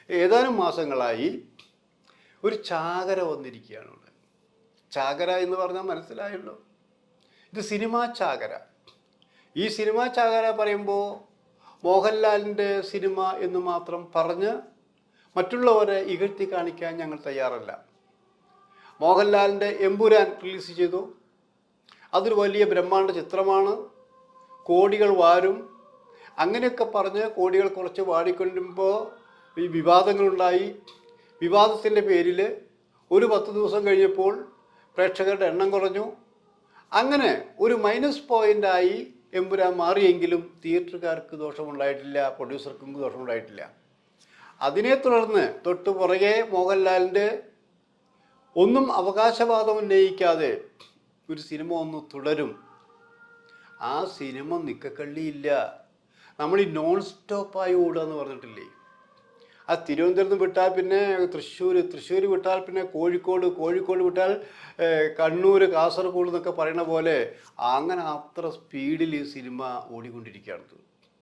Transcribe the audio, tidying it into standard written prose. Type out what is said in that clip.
ഏതാനും മാസങ്ങളായി ഒരു ചാകര വന്നിരിക്കുകയാണ് ഇവിടെ. ചാകര എന്ന് പറഞ്ഞാൽ മനസ്സിലായല്ലോ, ഇത് സിനിമാ ചാകര. ഈ സിനിമാ ചാകര പറയുമ്പോൾ മോഹൻലാലിൻ്റെ സിനിമ എന്ന് മാത്രം പറഞ്ഞ് മറ്റുള്ളവരെ ഇകഴ്ത്തി കാണിക്കാൻ ഞങ്ങൾ തയ്യാറല്ല. മോഹൻലാലിൻ്റെ എമ്പുരാൻ റിലീസ് ചെയ്തു. അതൊരു വലിയ ബ്രഹ്മാണ്ഡ ചിത്രമാണ്, കോടികൾ വാരും. അങ്ങനെയൊക്കെ പറഞ്ഞ് കോടികൾ കുറച്ച് വാടിക്കൊണ്ടുമ്പോൾ ഈ വിവാദങ്ങളുണ്ടായി. വിവാദത്തിൻ്റെ പേരിൽ ഒരു 10 ദിവസം കഴിഞ്ഞപ്പോൾ പ്രേക്ഷകരുടെ എണ്ണം കുറഞ്ഞു. അങ്ങനെ ഒരു മൈനസ് പോയിൻ്റായി എമ്പുരാൻ മാറിയെങ്കിലും തിയേറ്ററുകാർക്ക് ദോഷമുണ്ടായിട്ടില്ല, പ്രൊഡ്യൂസർക്കും ദോഷമുണ്ടായിട്ടില്ല. അതിനെ തുടർന്ന് തൊട്ടു പുറകെ മോഹൻലാലിൻ്റെ ഒന്നും അവകാശവാദം ഉന്നയിക്കാതെ ഒരു സിനിമ ഒന്ന് തുടരും. ആ സിനിമ നിക്കക്കള്ളിയില്ല. നമ്മൾ ഈ നോൺ സ്റ്റോപ്പായി ഓടുക എന്ന് പറഞ്ഞിട്ടില്ലേ, ആ തിരുവനന്തപുരത്ത് വിട്ടാൽ പിന്നെ തൃശ്ശൂർ വിട്ടാൽ പിന്നെ കോഴിക്കോട് വിട്ടാൽ കണ്ണൂർ, കാസർഗോഡ് എന്നൊക്കെ പറയുന്ന പോലെ അങ്ങനെ അത്ര സ്പീഡിൽ ഈ സിനിമ ഓടിക്കൊണ്ടിരിക്കുകയാണ്.